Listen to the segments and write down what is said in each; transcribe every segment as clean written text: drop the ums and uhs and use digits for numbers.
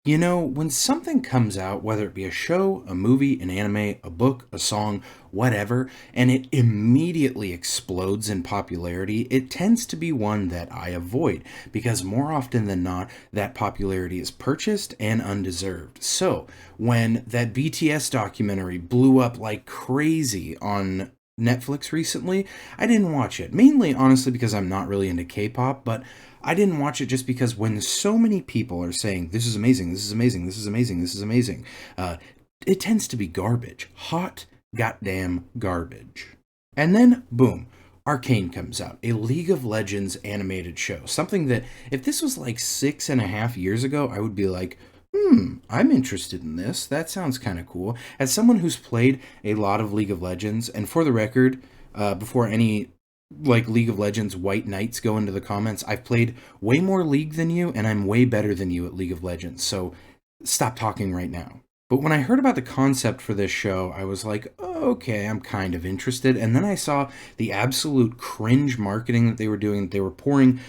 You know, when something comes out, whether it be a show, a movie, an anime, a book, a song, whatever, and it immediately explodes in popularity, it tends to be one that I avoid because more often than not, that popularity is purchased and undeserved. So, when that BTS documentary blew up like crazy on Netflix recently, I didn't watch it. Mainly, honestly, because I'm not really into K pop, but I didn't watch it just because when so many people are saying, this is amazing, this is amazing, this is amazing, this is amazing, uh, it tends to be garbage. Hot, goddamn garbage. And then, boom, Arcane comes out, a League of Legends animated show. Something that, if this was like 6.5 years ago, I would be like, I'm interested in this. That sounds kind of cool. As someone who's played a lot of League of Legends, and for the record, before any like League of Legends white knights go into the comments, I've played way more League than you, and I'm way better than you at League of Legends. So stop talking right now. But when I heard about the concept for this show, I was like, okay, I'm kind of interested. And then I saw the absolute cringe marketing that they were doing. They were putting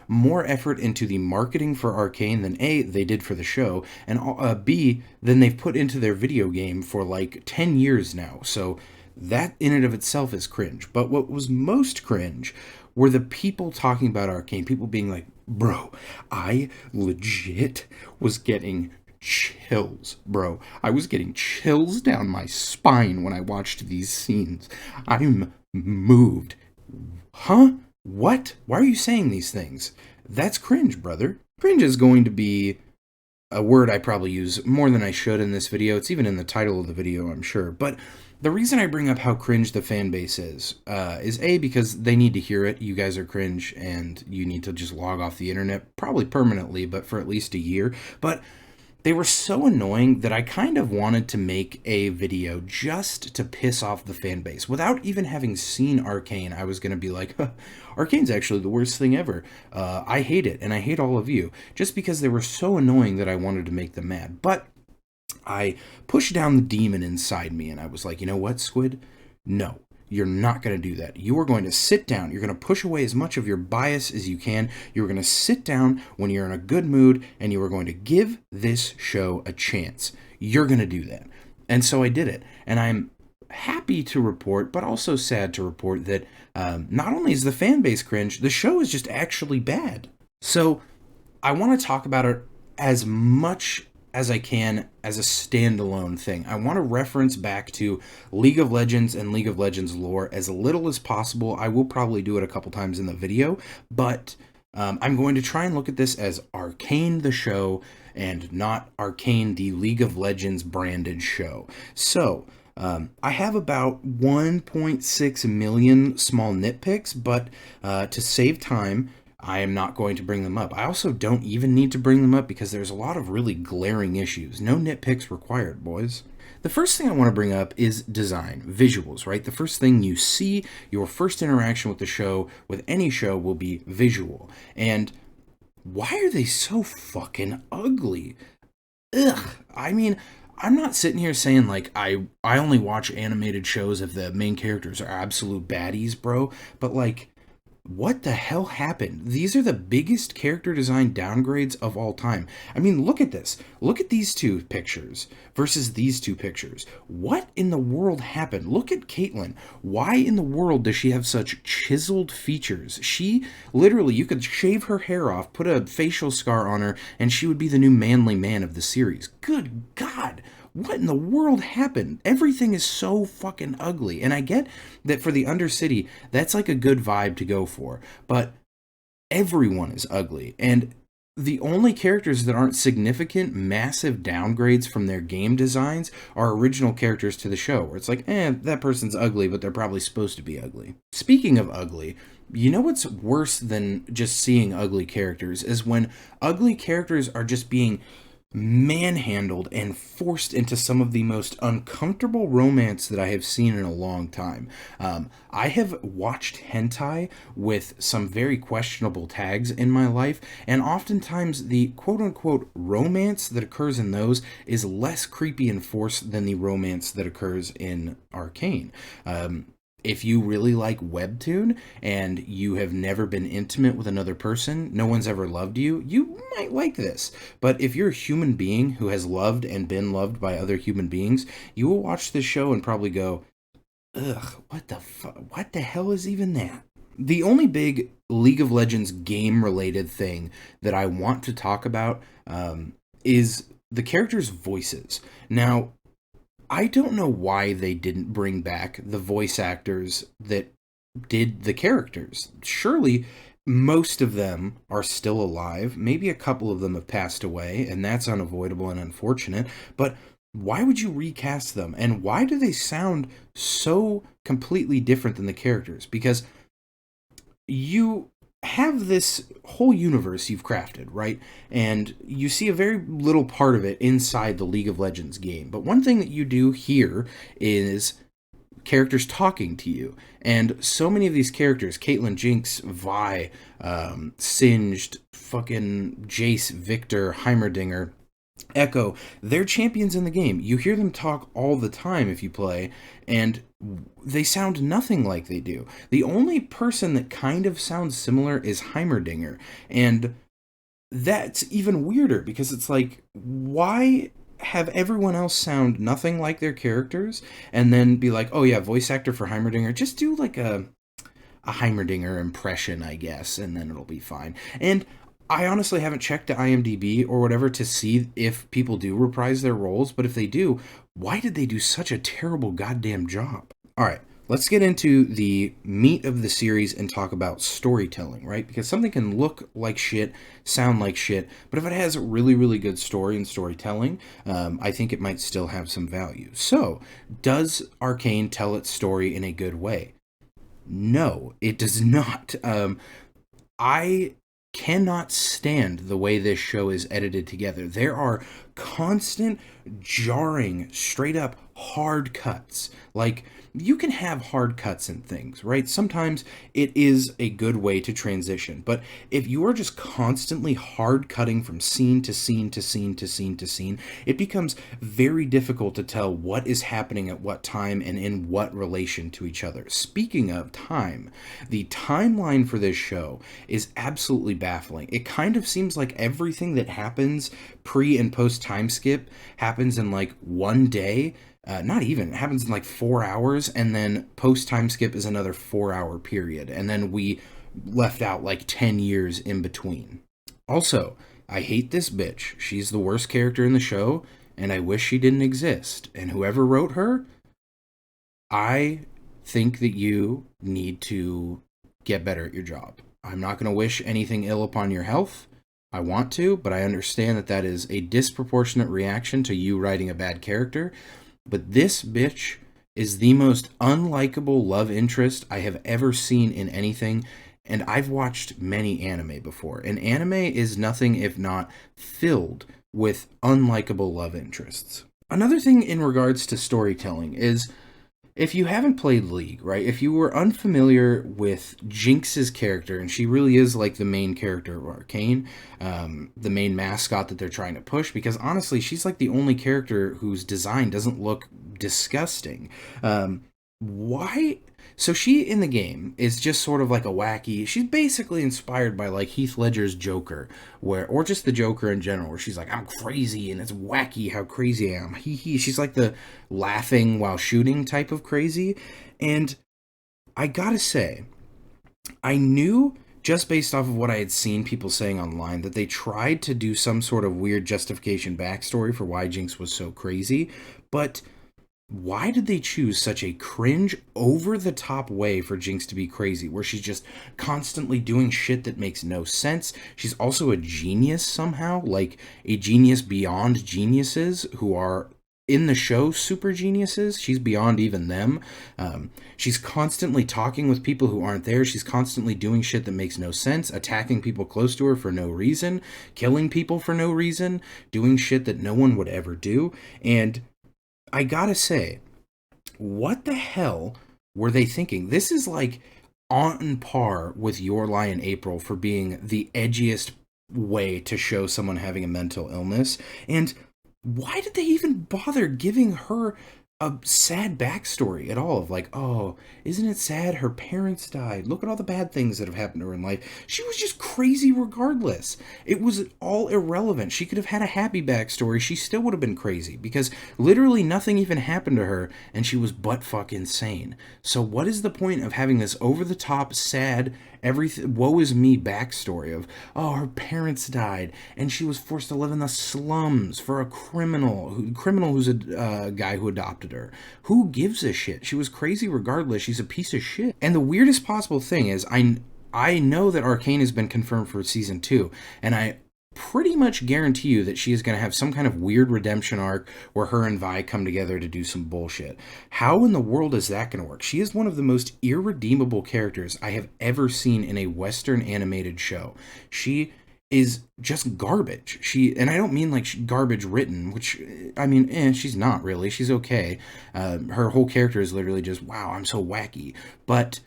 more effort into the marketing for Arcane than A, they did for the show, and B, than they've put into their video game for like 10 years now. So that in and of itself is cringe. But what was most cringe were the people talking about Arcane, people being like, bro, I legit was getting chills, bro. I was getting chills down my spine when I watched these scenes. I'm moved. Huh? What? Why are you saying these things? That's cringe, brother. Cringe is going to be a word I probably use more than I should in this video. It's even in the title of the video, I'm sure. But the reason I bring up how cringe the fan base is A, because they need to hear it. You guys are cringe, and you need to just log off the internet, probably permanently, but for at least a year. But they were so annoying that I kind of wanted to make a video just to piss off the fan base. Without even having seen Arcane, I was going to be like, huh, Arcane's actually the worst thing ever. I hate it, and I hate all of you. Just because they were so annoying that I wanted to make them mad. But I pushed down the demon inside me, and I was like, you know what, Squid? No. You're not going to do that. You are going to sit down. You're going to push away as much of your bias as you can. You're going to sit down when you're in a good mood, and you are going to give this show a chance. You're going to do that. And so I did it. And I'm happy to report, but also sad to report that not only is the fan base cringe, the show is just actually bad. So I want to talk about it as much as I can as a standalone thing. I want to reference back to League of Legends and League of Legends lore as little as possible. I will probably do it a couple times in the video, but I'm going to try and look at this as Arcane the show and not Arcane the League of Legends branded show. So I have about 1.6 million small nitpicks, but to save time, I am not going to bring them up. I also don't even need to bring them up because there's a lot of really glaring issues. No nitpicks required, boys. The first thing I want to bring up is design, visuals, right? The first thing you see, your first interaction with the show, with any show, will be visual. And why are they so fucking ugly? Ugh. I mean, I'm not sitting here saying like I only watch animated shows if the main characters are absolute baddies, bro. But like, what the hell happened? These are the biggest character design downgrades of all time. I mean, look at this. Look at these two pictures versus these two pictures. What in the world happened? Look at Caitlyn. Why in the world does she have such chiseled features? She literally, you could shave her hair off, put a facial scar on her, and she would be the new manly man of the series. Good God. What in the world happened? Everything is so fucking ugly. And I get that for the Undercity, that's like a good vibe to go for. But everyone is ugly. And the only characters that aren't significant, massive downgrades from their game designs are original characters to the show, where it's like, that person's ugly, but they're probably supposed to be ugly. Speaking of ugly, you know what's worse than just seeing ugly characters is when ugly characters are just being manhandled and forced into some of the most uncomfortable romance that I have seen in a long time. I have watched hentai with some very questionable tags in my life, and oftentimes the quote-unquote romance that occurs in those is less creepy and forced than the romance that occurs in Arcane. If you really like webtoon and you have never been intimate with another person, no one's ever loved you, you might like this. But if you're a human being who has loved and been loved by other human beings, you will watch this show and probably go, ugh, what the hell is even that? The only big League of Legends game related thing that I want to talk about is the characters' voices. Now, I don't know why they didn't bring back the voice actors that did the characters. Surely most of them are still alive. Maybe a couple of them have passed away, and that's unavoidable and unfortunate. But why would you recast them? And why do they sound so completely different than the characters? Because you have this whole universe you've crafted, right? And you see a very little part of it inside the League of Legends game. But one thing that you do here is characters talking to you. And so many of these characters, Caitlyn, Jinx, Vi, Singed, fucking Jace, Victor, Heimerdinger, Echo, they're champions in the game. You hear them talk all the time if you play, and they sound nothing like they do. The only person that kind of sounds similar is Heimerdinger, and that's even weirder because it's like, why have everyone else sound nothing like their characters and then be like, oh yeah, voice actor for Heimerdinger, just do like a Heimerdinger impression, I guess, and then it'll be fine. And I honestly haven't checked the IMDb or whatever to see if people do reprise their roles, but if they do, why did they do such a terrible goddamn job? All right, let's get into the meat of the series and talk about storytelling, right? Because something can look like shit, sound like shit, but if it has a really, really good story and storytelling, I think it might still have some value. So, does Arcane tell its story in a good way? No, it does not. I cannot stand the way this show is edited together. There are constant, jarring, straight up hard cuts. Like, you can have hard cuts in things, right? Sometimes it is a good way to transition. But if you are just constantly hard cutting from scene to scene to scene to scene to scene, it becomes very difficult to tell what is happening at what time and in what relation to each other. Speaking of time, the timeline for this show is absolutely baffling. It kind of seems like everything that happens pre and post time skip happens in like one day. Not even. It happens in like 4 hours, and then post time skip is another 4 hour period, and then we left out like 10 years in between. Also, I hate this bitch. She's the worst character in the show, and I wish she didn't exist. And whoever wrote her, I think that you need to get better at your job. I'm not going to wish anything ill upon your health. I want to, but I understand that that is a disproportionate reaction to you writing a bad character. But this bitch is the most unlikable love interest I have ever seen in anything, and I've watched many anime before, and anime is nothing if not filled with unlikable love interests. Another thing in regards to storytelling is, if you haven't played League, right, if you were unfamiliar with Jinx's character, and she really is like the main character of Arcane, the main mascot that they're trying to push, because honestly, she's like the only character whose design doesn't look disgusting. Why? So she in the game is just sort of like a wacky. She's basically inspired by like Heath Ledger's Joker, or just the Joker in general, where she's like, I'm crazy and it's wacky how crazy I am. He. She's like the laughing while shooting type of crazy, and I gotta say, I knew just based off of what I had seen people saying online that they tried to do some sort of weird justification backstory for why Jinx was so crazy, but why did they choose such a cringe, over-the-top way for Jinx to be crazy, where she's just constantly doing shit that makes no sense? She's also a genius somehow, like a genius beyond geniuses who are in the show super geniuses. She's beyond even them. She's constantly talking with people who aren't there. She's constantly doing shit that makes no sense, attacking people close to her for no reason, killing people for no reason, doing shit that no one would ever do, and I gotta say, what the hell were they thinking? This is like on par with Your Lie in April for being the edgiest way to show someone having a mental illness. And why did they even bother giving her a sad backstory at all of like, oh, isn't it sad her parents died? Look at all the bad things that have happened to her in life. She was just crazy regardless. It was all irrelevant. She could have had a happy backstory. She still would have been crazy because literally nothing even happened to her and she was butt fuck insane. So what is the point of having this over the top sad everything woe is me backstory of, oh, her parents died and she was forced to live in the slums for a criminal who's a guy who adopted her. Who gives a shit? She was crazy regardless. She's a piece of shit. And the weirdest possible thing is I know that Arcane has been confirmed for season 2, and I pretty much guarantee you that she is going to have some kind of weird redemption arc where her and Vi come together to do some bullshit. How in the world is that going to work? She is one of the most irredeemable characters I have ever seen in a Western animated show. She is just garbage. And I don't mean like garbage written, which, I mean, she's not really. She's okay. Her whole character is literally just, wow, I'm so wacky. But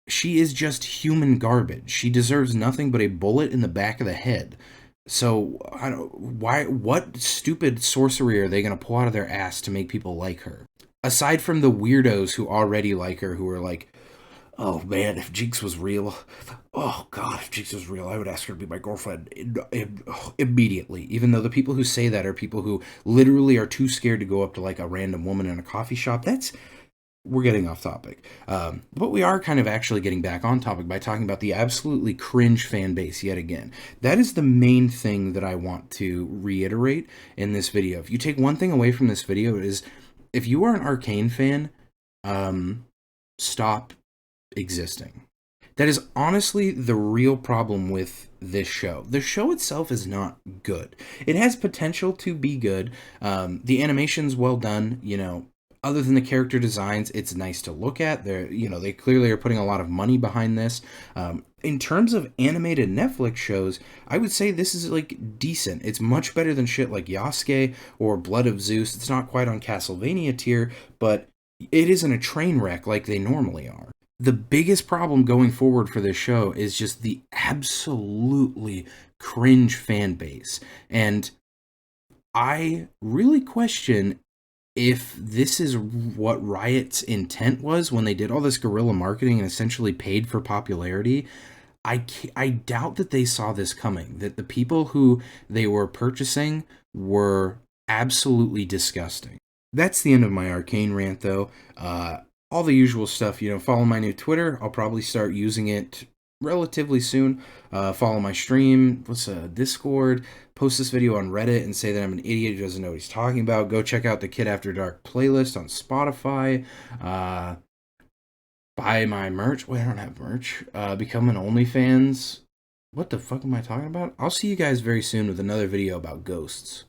she is just human garbage. She deserves nothing but a bullet in the back of the head. So I don't why what stupid sorcery are they going to pull out of their ass to make people like her? Aside from the weirdos who already like her, who are like, oh man, if Jinx was real, oh god, if Jinx was real, I would ask her to be my girlfriend immediately. Even though the people who say that are people who literally are too scared to go up to like a random woman in a coffee shop. We're getting off topic. But we are kind of actually getting back on topic by talking about the absolutely cringe fan base yet again. That is the main thing that I want to reiterate in this video. If you take one thing away from this video, it is if you are an Arcane fan, stop existing. That is honestly the real problem with this show. The show itself is not good. It has potential to be good. The animation's well done, other than the character designs, it's nice to look at. They clearly are putting a lot of money behind this. In terms of animated Netflix shows, I would say this is like decent. It's much better than shit like Yasuke or Blood of Zeus. It's not quite on Castlevania tier, but it isn't a train wreck like they normally are. The biggest problem going forward for this show is just the absolutely cringe fan base. And I really question if this is what Riot's intent was when they did all this guerrilla marketing and essentially paid for popularity. I doubt that they saw this coming, that the people who they were purchasing were absolutely disgusting. That's the end of my Arcane rant, though. All the usual stuff, follow my new Twitter. I'll probably start using it relatively soon. Follow my stream. What's Discord? Post this video on Reddit and say that I'm an idiot who doesn't know what he's talking about. Go check out the Kid After Dark playlist on Spotify. Buy my merch. Wait, I don't have merch. Become an OnlyFans. What the fuck am I talking about? I'll see you guys very soon with another video about ghosts.